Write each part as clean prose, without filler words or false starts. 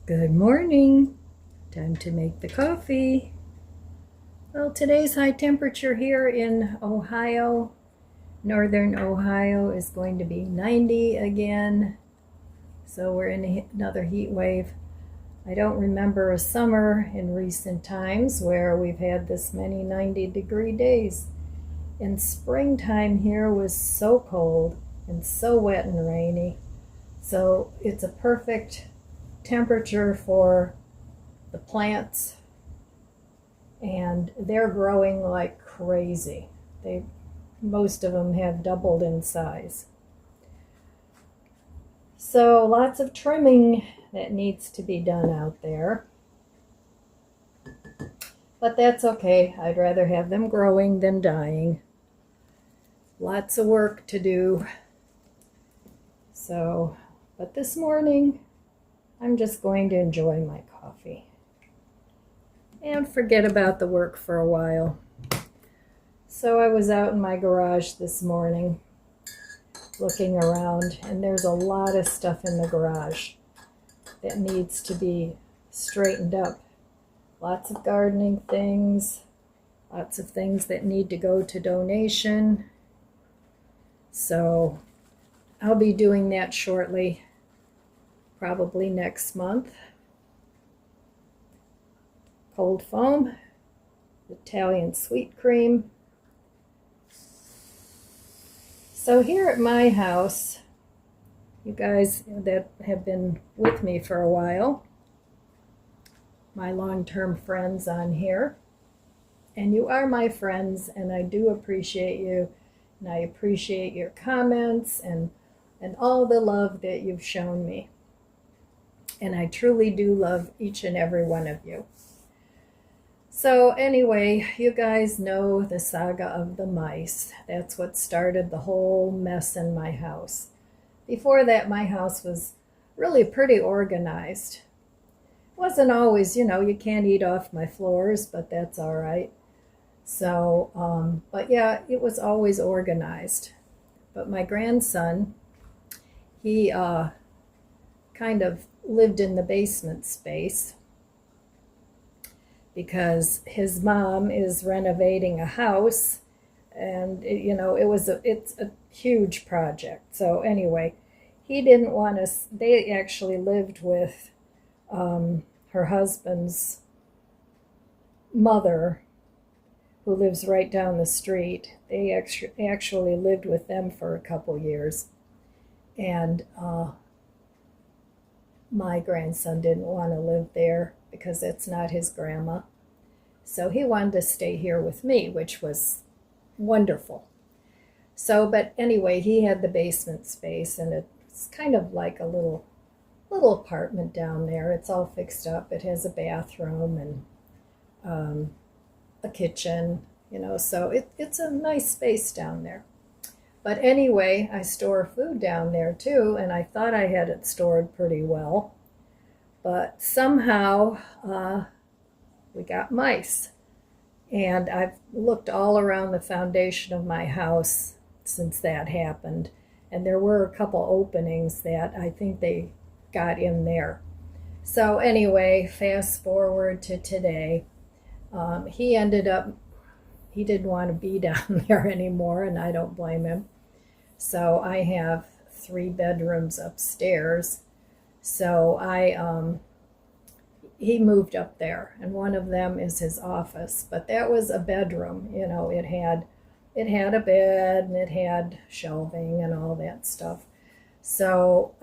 Good morning. Time to make the coffee. Well, today's high temperature here in Ohio, northern Ohio, is going to be 90 again. So we're in another heat wave. I don't remember a summer in recent times where we've had this many 90-degree days. And springtime here was so cold and so wet and rainy. So it's a perfect temperature for the plants, and they're growing like crazy. Most of them have doubled in size. So lots of trimming that needs to be done out there. But that's okay. I'd rather have them growing than dying. Lots of work to do. But this morning, I'm just going to enjoy my coffee and forget about the work for a while. So I was out in my garage this morning looking around, and there's a lot of stuff in the garage that needs to be straightened up. Lots of gardening things, lots of things that need to go to donation. So I'll be doing that shortly, probably next month. Cold foam, Italian sweet cream. So here at my house, you guys that have been with me for a while, my long-term friends on here, and you are my friends, and I do appreciate you, and I appreciate your comments and all the love that you've shown me. And I truly do love each and every one of you. So anyway, you guys know the saga of the mice. That's what started the whole mess in my house. Before that, my house was really pretty organized. Wasn't always, you can't eat off my floors, but that's all right. So, but yeah, it was always organized. But my grandson, he kind of lived in the basement space because his mom is renovating a house, and it's a huge project. So anyway, he didn't want us. They actually lived with her husband's mother, who lives right down the street. They actually lived with them for a couple years, and my grandson didn't want to live there because it's not his grandma. So he wanted to stay here with me, which was wonderful. So, but anyway, he had the basement space, and it's kind of like a little apartment down there. It's all fixed up. It has a bathroom and a kitchen, so it's a nice space down there. But anyway, I store food down there too, and I thought I had it stored pretty well. But somehow we got mice. And I've looked all around the foundation of my house since that happened. And there were a couple openings that I think they got in there. So anyway, fast forward to today. He didn't want to be down there anymore, and I don't blame him. So I have 3 bedrooms upstairs. So he moved up there, and one of them is his office. But that was a bedroom. It had a bed, and it had shelving and all that stuff. So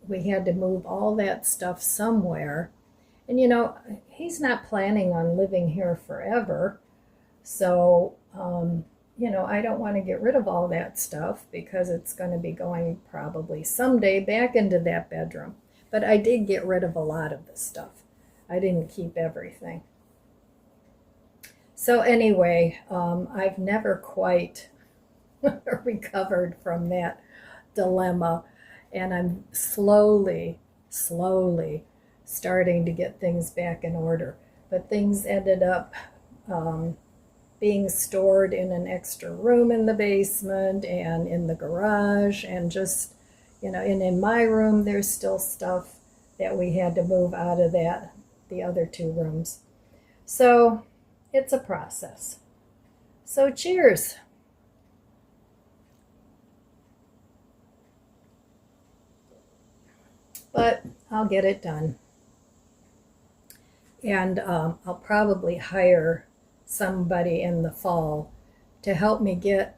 we had to move all that stuff somewhere. And he's not planning on living here forever. So I don't want to get rid of all that stuff because it's going to be going probably someday back into that bedroom. But I did get rid of a lot of the stuff. I didn't keep everything. So anyway, I've never quite recovered from that dilemma, and I'm slowly starting to get things back in order. But things ended up being stored in an extra room in the basement and in the garage, and just, and in my room there's still stuff that we had to move out of the other 2 rooms. So it's a process. So cheers. But I'll get it done. And I'll probably hire somebody in the fall to help me get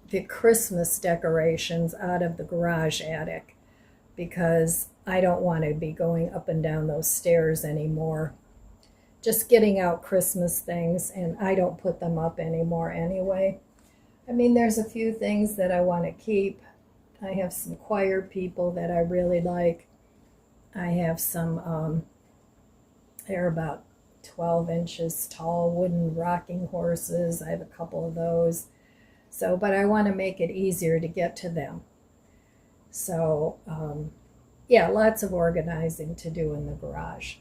the Christmas decorations out of the garage attic, because I don't want to be going up and down those stairs anymore. Just getting out Christmas things, and I don't put them up anymore anyway. I mean, there's a few things that I want to keep. I have some choir people that I really like. I have some, they're about 12 inches tall wooden rocking horses. I have a couple of those. So, but I want to make it easier to get to them. So, yeah, lots of organizing to do in the garage.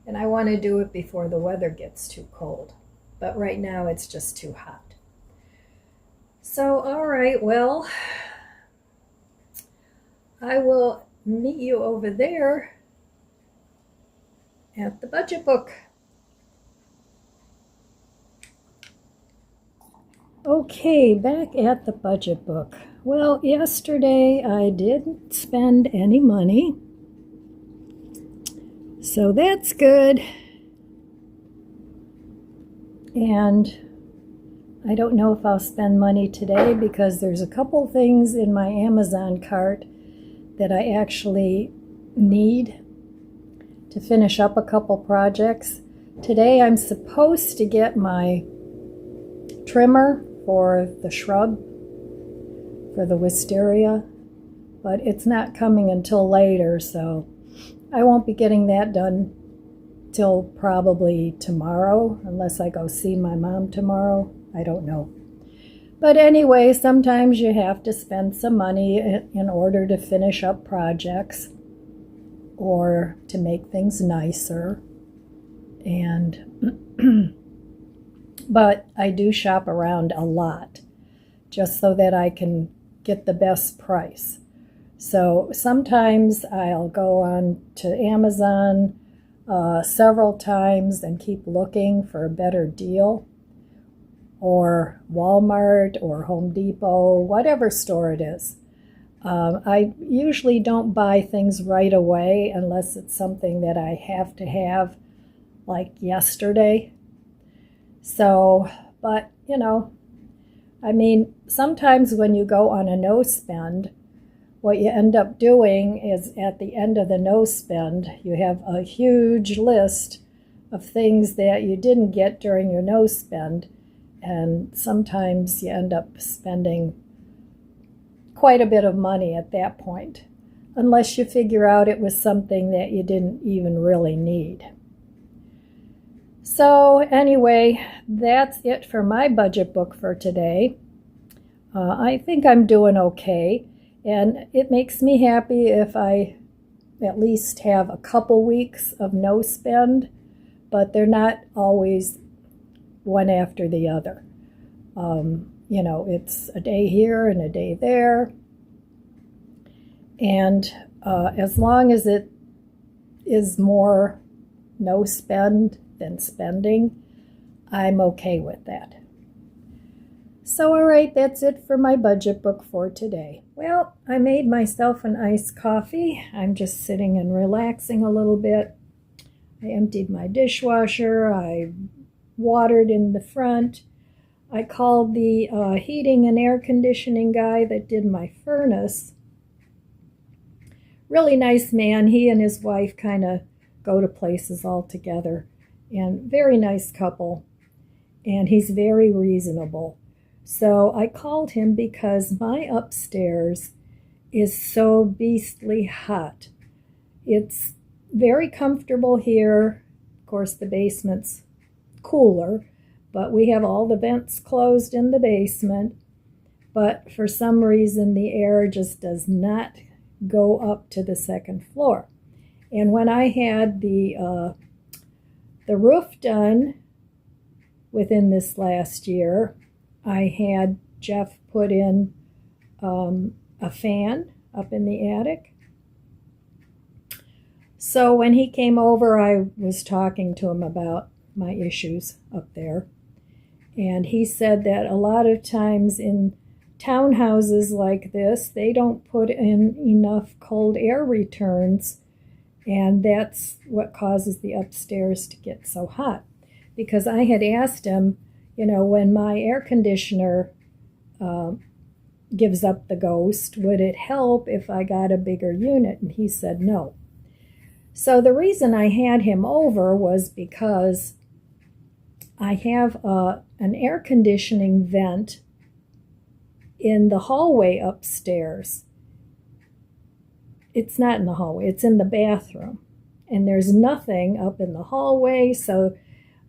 And I want to do it before the weather gets too cold. But right now it's just too hot. So, all right, well, I will meet you over there at the budget book. Okay, back at the budget book. Well, yesterday I didn't spend any money, so that's good. And I don't know if I'll spend money today because there's a couple things in my Amazon cart that I actually need to finish up a couple projects. Today I'm supposed to get my trimmer for the shrub, for the wisteria, but it's not coming until later, so I won't be getting that done till probably tomorrow, unless I go see my mom tomorrow. I don't know. But anyway, sometimes you have to spend some money in order to finish up projects or to make things nicer. And but I do shop around a lot just so that I can get the best price. So sometimes I'll go on to Amazon several times and keep looking for a better deal, or Walmart or Home Depot, whatever store it is. I usually don't buy things right away unless it's something that I have to have, like yesterday. So, but you know, I mean, sometimes when you go on a no spend, what you end up doing is at the end of the no spend, you have a huge list of things that you didn't get during your no spend, and sometimes you end up spending quite a bit of money at that point, unless you figure out it was something that you didn't even really need. So anyway, that's it for my budget book for today. I think I'm doing okay, and it makes me happy if I at least have a couple weeks of no spend, but they're not always one after the other. You know, it's a day here and a day there, and as long as it is more no spend than spending, I'm okay with that. So, all right, that's it for my budget book for today. Well, I made myself an iced coffee. I'm just sitting and relaxing a little bit. I emptied my dishwasher. I watered in the front. I called the heating and air conditioning guy that did my furnace. Really nice man. He and his wife kind of go to places all together. And very nice couple. And he's very reasonable. So I called him because my upstairs is so beastly hot. It's very comfortable here. Of course, the basement's cooler, but we have all the vents closed in the basement. But for some reason, the air just does not go up to the second floor. And when I had the roof done within this last year, I had Jeff put in a fan up in the attic. So when he came over, I was talking to him about my issues up there. And he said that a lot of times in townhouses like this, they don't put in enough cold air returns, and that's what causes the upstairs to get so hot. Because I had asked him, when my air conditioner gives up the ghost, would it help if I got a bigger unit? And he said no. So the reason I had him over was because I have an air conditioning vent in the hallway upstairs. It's not in the hallway, it's in the bathroom. And there's nothing up in the hallway, so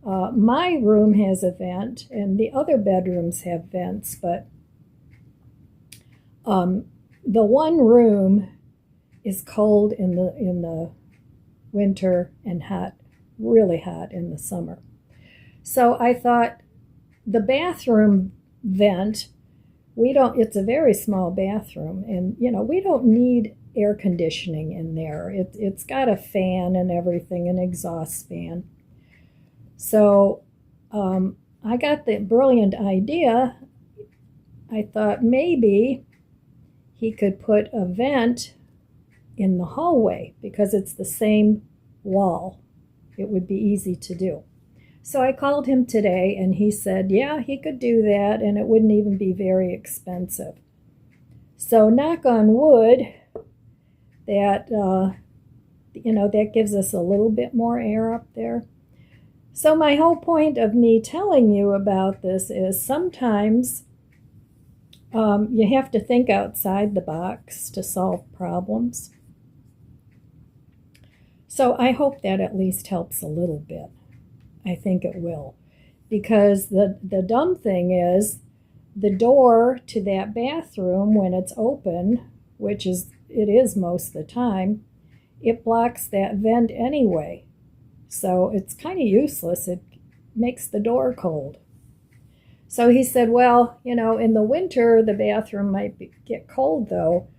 my room has a vent, and the other bedrooms have vents, but the one room is cold in the winter and hot, really hot in the summer. So I thought the bathroom vent, it's a very small bathroom, and we don't need air conditioning in there. It's got a fan and everything, an exhaust fan. So I got the brilliant idea. I thought maybe he could put a vent in the hallway because it's the same wall. It would be easy to do. So I called him today, and he said, yeah, he could do that, and it wouldn't even be very expensive. So knock on wood, that that gives us a little bit more air up there. So my whole point of me telling you about this is sometimes you have to think outside the box to solve problems. So I hope that at least helps a little bit. I think it will. Because the dumb thing is, the door to that bathroom, when it's open, which it is most of the time, it blocks that vent anyway. So it's kind of useless. It makes the door cold. So he said, well, in the winter, the bathroom might get cold though.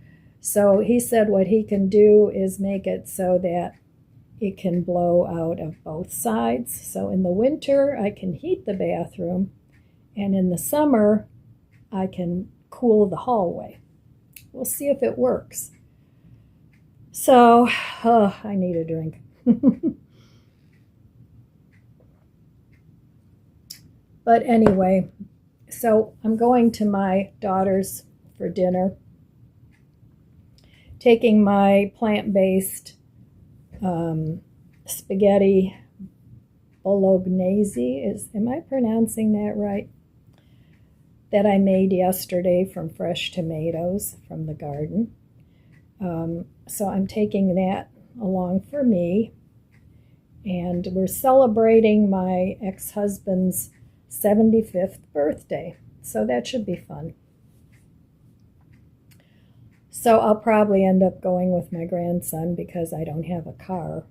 So he said what he can do is make it so that it can blow out of both sides. So in the winter, I can heat the bathroom, and in the summer, I can cool the hallway. We'll see if it works. So, I need a drink. But anyway, so I'm going to my daughter's for dinner, taking my plant-based spaghetti bolognese, am I pronouncing that right? That I made yesterday from fresh tomatoes from the garden. So I'm taking that along for me. And we're celebrating my ex-husband's 75th birthday. So that should be fun. So I'll probably end up going with my grandson because I don't have a car.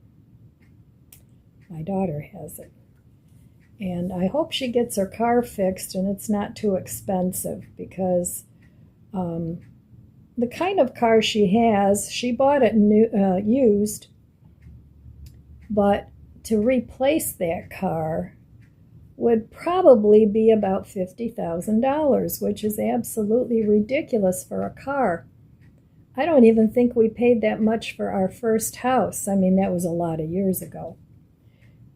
My daughter has it. And I hope she gets her car fixed and it's not too expensive, because the kind of car she has, she bought it used, but to replace that car would probably be about $50,000, which is absolutely ridiculous for a car. I don't even think we paid that much for our first house. I mean, that was a lot of years ago.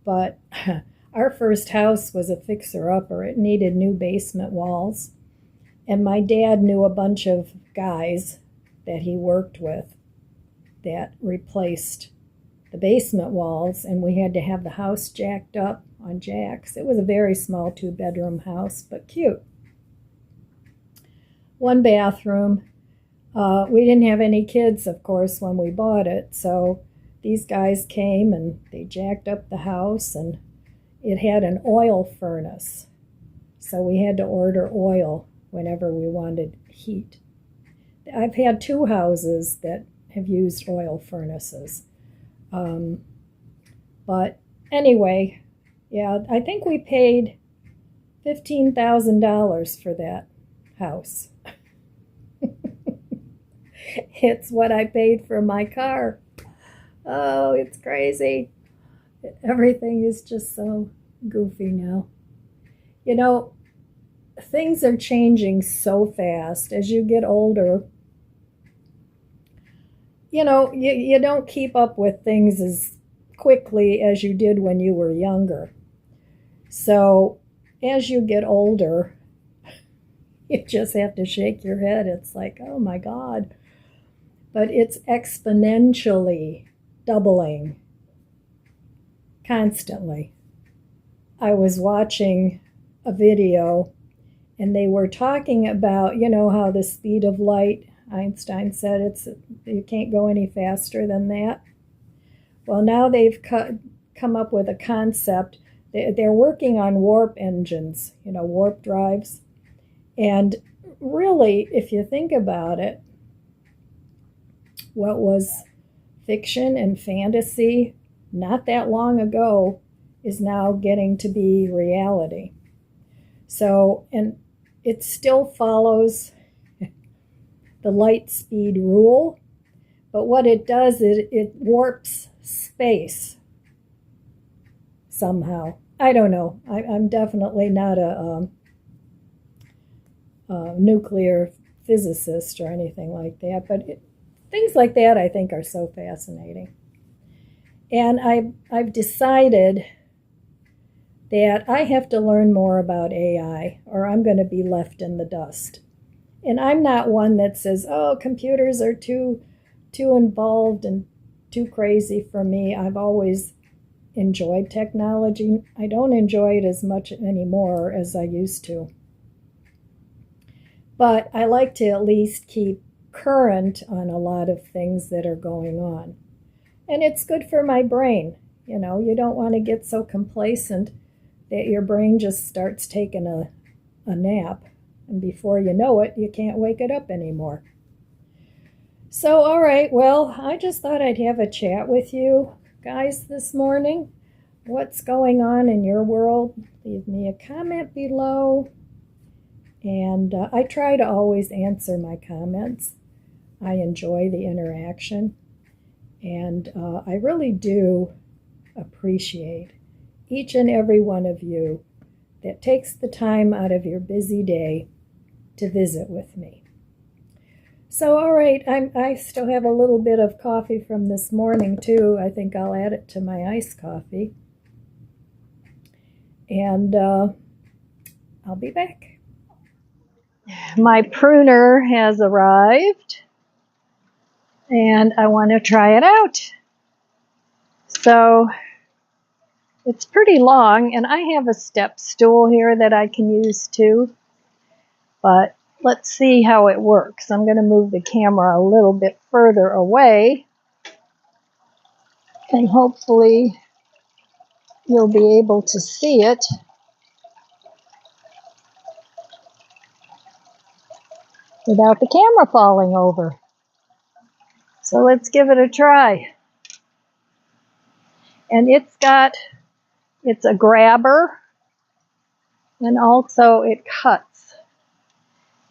But our first house was a fixer-upper. It needed new basement walls. And my dad knew a bunch of guys that he worked with that replaced the basement walls, and we had to have the house jacked up on jacks. It was a very small 2-bedroom house, but cute. 1 bathroom. We didn't have any kids, of course, when we bought it, so these guys came and they jacked up the house, and it had an oil furnace. So we had to order oil whenever we wanted heat. I've had 2 houses that have used oil furnaces. But anyway, yeah, I think we paid $15,000 for that house. It's what I paid for my car. Oh, it's crazy. Everything is just so goofy now. You know, things are changing so fast as you get older. You don't keep up with things as quickly as you did when you were younger. So as you get older, you just have to shake your head. It's like, oh my God. But it's exponentially doubling constantly. I was watching a video and they were talking about, how the speed of light, Einstein said you can't go any faster than that. Well, now they've come up with a concept. They're working on warp engines, warp drives. And really, if you think about it, what was fiction and fantasy not that long ago is now getting to be reality. So, and it still follows the light speed rule, but what it does is it warps space somehow. I don't know. I'm definitely not a nuclear physicist or anything like that, but things like that I think are so fascinating. And I've decided that I have to learn more about AI or I'm going to be left in the dust. And I'm not one that says, oh, computers are too involved and too crazy for me. I've always enjoyed technology. I don't enjoy it as much anymore as I used to. But I like to at least keep current on a lot of things that are going on. And it's good for my brain. You don't want to get so complacent that your brain just starts taking a nap. And before you know it, you can't wake it up anymore. So, all right, well, I just thought I'd have a chat with you guys this morning. What's going on in your world? Leave me a comment below. And I try to always answer my comments. I enjoy the interaction. And I really do appreciate each and every one of you that takes the time out of your busy day to visit with me. So, all right, I still have a little bit of coffee from this morning, too. I think I'll add it to my iced coffee. And I'll be back. My pruner has arrived, and I want to try it out. So, it's pretty long, and I have a step stool here that I can use too. But let's see how it works. I'm going to move the camera a little bit further away, and hopefully you'll be able to see it. Without the camera falling over. So let's give it a try. And it's a grabber, and also it cuts.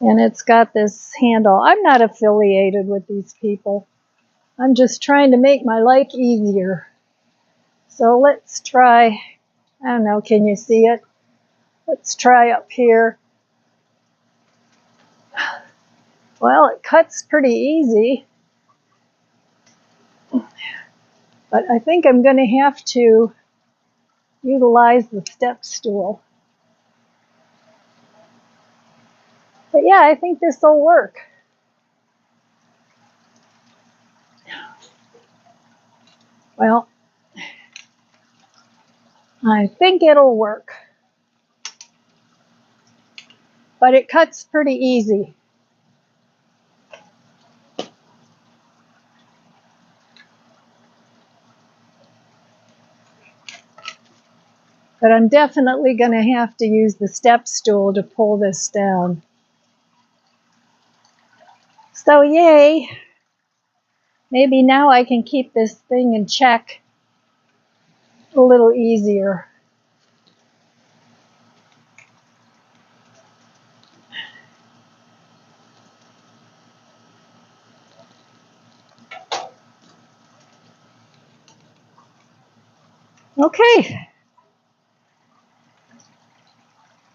And it's got this handle. I'm not affiliated with these people. I'm just trying to make my life easier. So let's try, I don't know, can you see it? Let's try up here. Well, it cuts pretty easy. But I think I'm going to have to utilize the step stool. But yeah, I think this will work. Well, I think it'll work. But it cuts pretty easy. But I'm definitely going to have to use the step stool to pull this down. So yay! Maybe now I can keep this thing in check a little easier. Okay,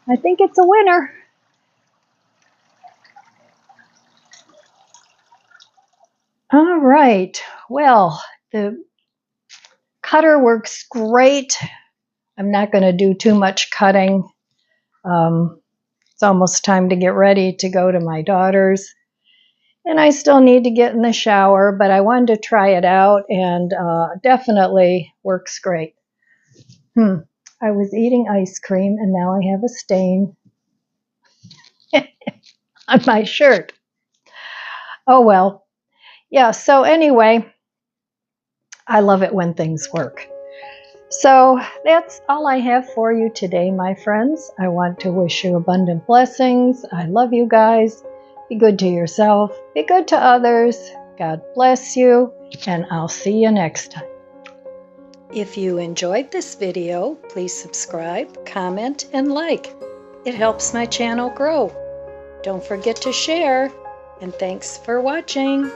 I think it's a winner. All right, well, the cutter works great. I'm not going to do too much cutting. It's almost time to get ready to go to my daughter's. And I still need to get in the shower, but I wanted to try it out, and definitely works great. I was eating ice cream, and now I have a stain on my shirt. Oh well. Yeah, so anyway, I love it when things work. So that's all I have for you today, my friends. I want to wish you abundant blessings. I love you guys. Be good to yourself. Be good to others. God bless you, and I'll see you next time. If you enjoyed this video, please subscribe, comment, and like. It helps my channel grow. Don't forget to share, and thanks for watching.